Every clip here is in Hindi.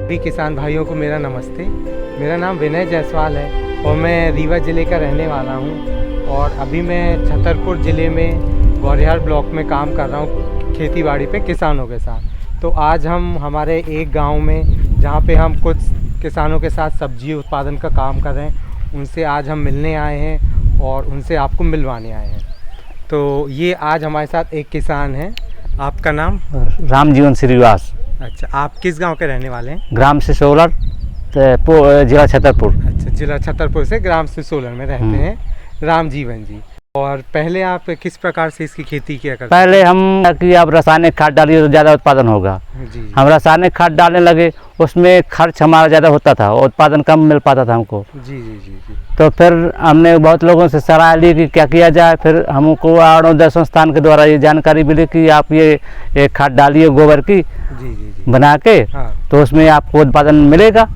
सभी किसान भाइयों को मेरा नमस्ते। मेरा नाम विनय जायसवाल है और मैं रीवा ज़िले का रहने वाला हूँ और अभी मैं छतरपुर ज़िले में गौरिहार ब्लॉक में काम कर रहा हूँ खेतीबाड़ी पे किसानों के साथ। तो आज हम हमारे एक गांव में जहाँ पे हम कुछ किसानों के साथ सब्जी उत्पादन का काम कर रहे हैं, उनसे आज हम मिलने आए हैं और उनसे आपको मिलवाने आए हैं। तो ये आज हमारे साथ एक किसान हैं। आपका नाम? रामजीवन श्रीवास। अच्छा, आप किस गांव के रहने वाले हैं? ग्राम सिसोलर, जिला छतरपुर। अच्छा, जिला छतरपुर से ग्राम सिसोलर में रहते हैं रामजीवन जी। और पहले आप किस प्रकार से इसकी खेती किया करते? पहले हम कि अब रासायनिक खाद डालिए तो ज़्यादा उत्पादन होगा। जी। हम रासायनिक खाद डालने लगे, उसमें खर्च हमारा ज़्यादा होता था और उत्पादन कम मिल पाता था हमको। जी जी जी जी। तो फिर हमने बहुत लोगों से सलाह ली कि क्या किया जाए। फिर हमको अरुणोदय संस्थान के द्वारा ये जानकारी मिली कि आप ये खाद डालिए गोबर की जी जी बना के, हाँ। तो उसमें आपको उत्पादन मिलेगा।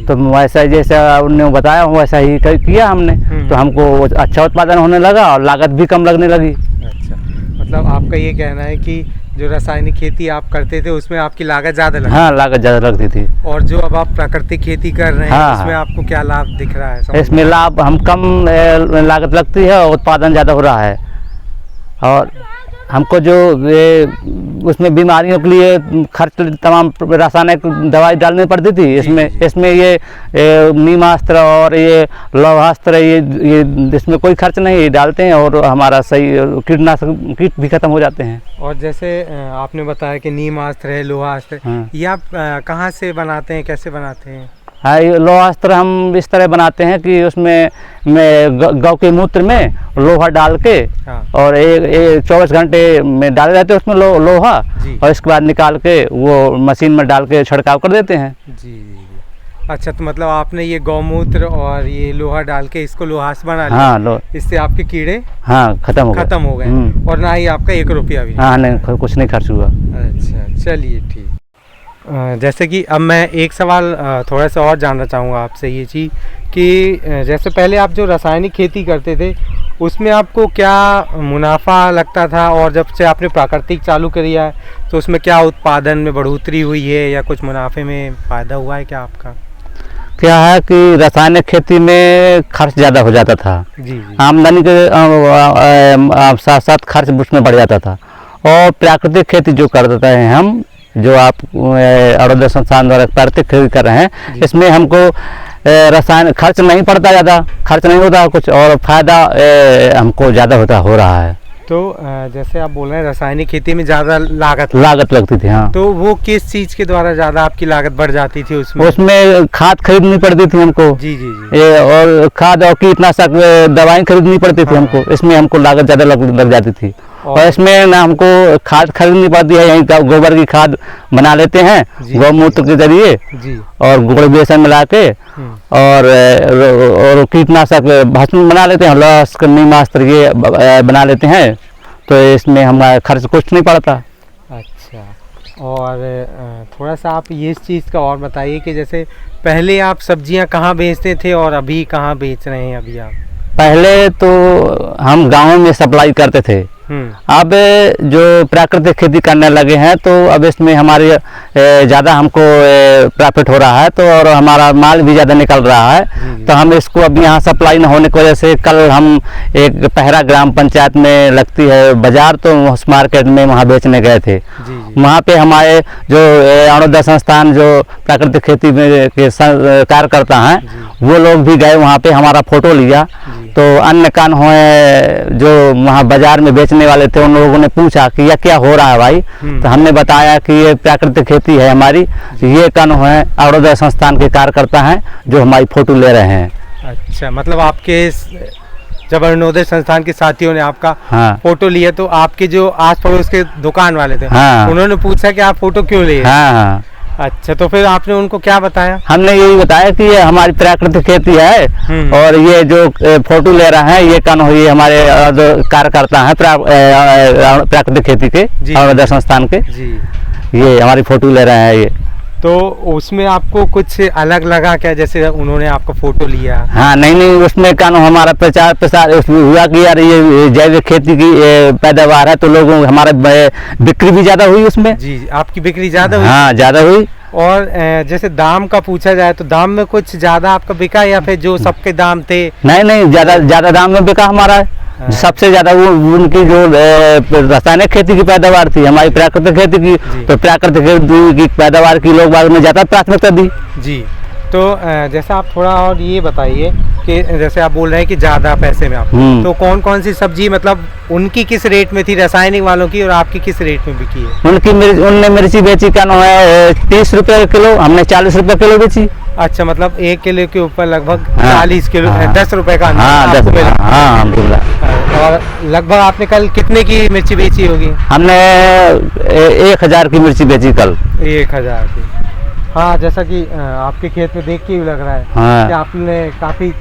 तो वैसा जैसा उन्होंने बताया वैसा ही किया हमने, तो हमको अच्छा उत्पादन होने लगा और लागत भी कम लगने लगी। अच्छा, मतलब आपका ये कहना है कि जो रासायनिक खेती आप करते थे उसमें आपकी लागत ज़्यादा लगती? हाँ, लागत ज़्यादा लगती थी। और जो अब आप प्राकृतिक खेती कर रहे हैं, हाँ, उसमें आपको क्या लाभ दिख रहा है? इसमें लाभ हम कम लागत लगती है और उत्पादन ज़्यादा हो रहा है। और हमको जो उसमें बीमारियों के लिए खर्च तमाम रासायनिक दवाई डालनी पड़ती थी, इसमें ये नीमास्त्र और ये लौहास्त्र ये इसमें कोई खर्च नहीं डालते हैं और हमारा सही कीटनाशक कीट भी खत्म हो जाते हैं। और जैसे आपने बताया कि नीमास्त्र है, लोहास्त्र, ये आप कहाँ से बनाते हैं, कैसे बनाते हैं? हाँ, ये लोहास्त्र हम इस तरह बनाते हैं कि उसमें गौ के मूत्र में लोहा डाल के, हाँ। और 24 घंटे में डाले रहते हैं उसमें लोहा, और इसके बाद निकाल के वो मशीन में डाल के छिड़काव कर देते हैं। जी। अच्छा, तो मतलब आपने ये गौमूत्र और ये लोहा डाल के इसको लोहास बना लिया। हाँ, इससे आपके कीड़े खत्म हो गए और ना ही आपका 1 रुपया भी? हाँ, नहीं, कुछ नहीं खर्च हुआ। अच्छा, चलिए ठीक। जैसे कि अब मैं एक सवाल थोड़ा सा और जानना चाहूँगा आपसे ये चीज़ कि जैसे पहले आप जो रासायनिक खेती करते थे उसमें आपको क्या मुनाफा लगता था, और जब से आपने प्राकृतिक चालू किया है तो उसमें क्या उत्पादन में बढ़ोतरी हुई है या कुछ मुनाफे में फ़ायदा हुआ है क्या आपका? क्या है कि रासायनिक खेती में खर्च ज़्यादा हो जाता था। जी। आमदनी के साथ साथ खर्च उसमें बढ़ जाता था। और प्राकृतिक खेती जो करते हैं हम, जो आप अरुणोदय संस्थान द्वारा प्राकृतिक खेती कर रहे हैं, इसमें हमको रासायनिक खर्च नहीं पड़ता, ज़्यादा खर्च नहीं होता कुछ, और फायदा हमको ज़्यादा हो रहा है। तो जैसे आप बोल रहे हैं रासायनिक खेती में ज़्यादा लागत लगती थी। हाँ, तो वो किस चीज़ के द्वारा ज़्यादा आपकी लागत बढ़ जाती थी? उसमें खाद खरीदनी पड़ती थी हमको। जी जी जी। और खाद और कीटनाशक दवाएं खरीदनी पड़ती थी हमको, इसमें हमको लागत ज़्यादा लग जाती थी। और इसमें ना हमको खाद खरीदनी पड़ती है, यहीं का गोबर की खाद बना लेते हैं गौमूत्र के जरिए, और गुड़ बेसन मिला के, और कीटनाशक भस्म बना लेते हैं, लौह नीमास्त्र ये बना लेते हैं, तो इसमें हमारा खर्च कुछ नहीं पड़ता। अच्छा, और थोड़ा सा आप ये इस चीज़ का और बताइए कि जैसे पहले आप सब्जियां कहाँ बेचते थे और अभी कहाँ बेच रहे हैं अभी आप? पहले तो हम गाँव में सप्लाई करते थे, अब जो प्राकृतिक खेती करने लगे हैं तो अब इसमें हमारे ज़्यादा हमको प्रॉफिट हो रहा है, तो और हमारा माल भी ज़्यादा निकल रहा है। तो हम इसको अब यहाँ सप्लाई न होने की वजह से कल हम एक पहरा ग्राम पंचायत में लगती है बाज़ार, तो उस मार्केट में वहाँ बेचने गए थे। वहाँ पे हमारे जो अरुणोदय संस्थान जो प्राकृतिक खेती में के कार्यकर्ता हैं, वो लोग भी गए वहाँ पे, हमारा फ़ोटो लिया। तो अन्य कान हुए जो वहाँ बाज़ार में बेचने वाले थे, उन लोगों ने पूछा कि यह क्या हो रहा है भाई? तो हमने बताया कि ये प्राकृतिक खेती है हमारी। ये कान हुए अरुणोदय संस्थान के कार्यकर्ता हैं जो हमारी फ़ोटो ले रहे हैं। अच्छा, मतलब आपके जब अरुणोदय संस्थान के साथियों ने आपका फोटो लिया तो आपके जो आस पड़ोस के दुकान वाले थे, उन्होंने पूछा कि आप फोटो क्यों लिए? हाँ। अच्छा, तो फिर आपने उनको क्या बताया? हमने यही बताया कि ये हमारी प्राकृतिक खेती है, और ये जो फोटो ले रहे हैं ये कौन हुई हमारे कार्यकर्ता हैं प्राकृतिक खेती के अरुणोदय संस्थान के, ये हमारी फोटो ले रहे हैं ये। तो उसमें आपको कुछ अलग लगा क्या, जैसे उन्होंने आपका फोटो लिया? हाँ, नहीं, उसमें क्या हमारा प्रचार प्रसार हुआ कि यार ये जैविक खेती की पैदावार है, तो लोगों हमारा बिक्री भी ज़्यादा हुई उसमें। जी, आपकी बिक्री ज़्यादा हुई? हाँ, ज़्यादा हुई। और जैसे दाम का पूछा जाए तो दाम में कुछ ज़्यादा आपका बिका या फिर जो सबके दाम थे? नहीं, ज़्यादा दाम में बिका हमारा। सबसे ज़्यादा वो उनकी जो रासायनिक खेती की पैदावार थी, हमारी प्राकृतिक खेती की, तो प्राकृतिक खेती की पैदावार की लोग बाग में ज़्यादा प्राथमिकता दी जी। तो जैसा आप थोड़ा और ये बताइए कि जैसे आप बोल रहे हैं कि ज़्यादा पैसे में आप, तो कौन कौन सी सब्जी मतलब उनकी किस रेट में थी रासायनिक वालों की और आपकी किस रेट में बिकी है? उनने मिर्ची बेची का नाम है 30 रुपये किलो, हमने 40 रुपये किलो बेची। अच्छा, मतलब 1 किलो के ऊपर लगभग 40 किलो 10 रुपए का हाँ, 10 रुपये। हाँ। और लगभग आपने कल कितने की मिर्ची बेची होगी? हमने 1000 की मिर्ची बेची कल। 1000 की। हाँ, जैसा कि आपके खेत में देख के भी लग रहा है कि आपने काफी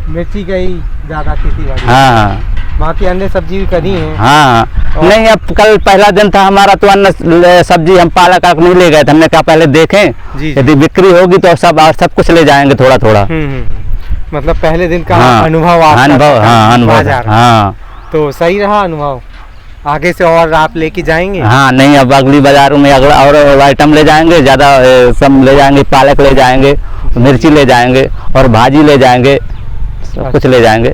मिर्ची का ही ज्यादा खेती करी। हाँ, बाकी अन्य सब्जी भी करी है। हाँ, नहीं, अब कल पहला दिन था हमारा, तो अन्य सब्जी हम पालक आक नहीं ले गए थे। हमने कहा पहले देखें, यदि बिक्री होगी तो सब कुछ ले जाएंगे थोड़ा थोड़ा। मतलब पहले दिन का अनुभव हाँ, तो सही रहा अनुभव। आगे से और आप लेके जाएंगे? हाँ, नहीं, अब अगली बाजारों में अगला और आइटम ले जाएंगे, ज़्यादा सब ले जाएंगे, पालक ले जाएंगे, मिर्ची ले जाएंगे और भाजी ले जाएंगे, सब कुछ ले जाएंगे।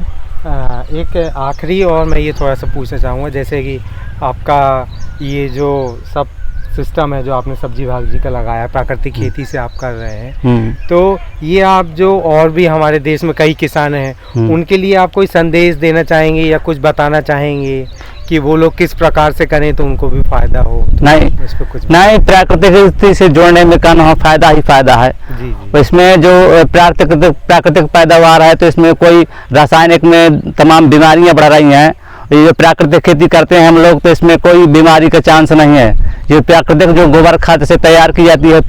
एक आखिरी और मैं ये थोड़ा सा पूछना चाहूँगा, जैसे कि आपका ये जो सब सिस्टम है जो आपने सब्जी भाजी का लगाया, प्राकृतिक खेती से आप कर रहे हैं, तो ये आप जो और भी हमारे देश में कई किसान हैं उनके लिए आप कोई संदेश देना चाहेंगे या कुछ बताना चाहेंगे कि वो लोग किस प्रकार से करें तो उनको भी फायदा हो? नहीं, इस पे कुछ नहीं, प्राकृतिक खेती से जोड़ने में का फायदा ही फायदा है। जी। इसमें जो प्राकृतिक पैदावार है तो इसमें कोई रासायनिक में तमाम बीमारियां बढ़ रही हैं। ये प्राकृतिक खेती करते हैं हम लोग तो इसमें कोई बीमारी का चांस नहीं है। ये प्राकृतिक जो गोबर खाद से तैयार की जाती है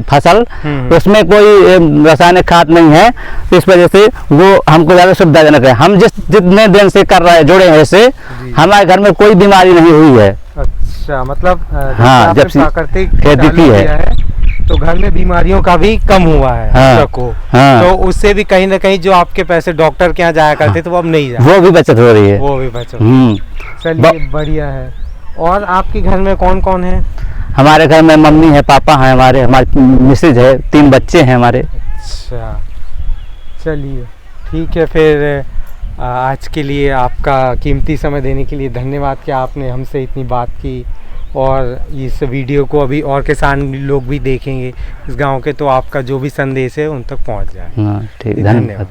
फसल, तो उसमें कोई रासायनिक खाद नहीं है, तो इस वजह से वो हमको ज़्यादा सुविधाजनक है। हम जितने दिन से कर रहे हैं, जुड़े हैं इससे, हमारे घर में कोई बीमारी नहीं हुई है। अच्छा, मतलब हाँ, जब प्राकृतिक खेती की है तो घर में बीमारियों का भी कम हुआ है। हाँ, हाँ, तो उससे भी कहीं ना कहीं जो आपके पैसे डॉक्टर के यहाँ जाया करते थे वो अब नहीं जा, वो भी बचत हो रही है। वो भी बचत। चलिए, बढ़िया है। और आपके घर में कौन कौन है? हमारे घर में मम्मी है, पापा हैं, हमारी मिसेज है, 3 बच्चे हैं हमारे। अच्छा, चलिए ठीक है। फिर आज के लिए आपका कीमती समय देने के लिए धन्यवाद कि आपने हमसे इतनी बात की, और इस वीडियो को अभी और किसान लोग भी देखेंगे इस गांव के, तो आपका जो भी संदेश है उन तक पहुंच जाए। हाँ, ठीक, धन्यवाद।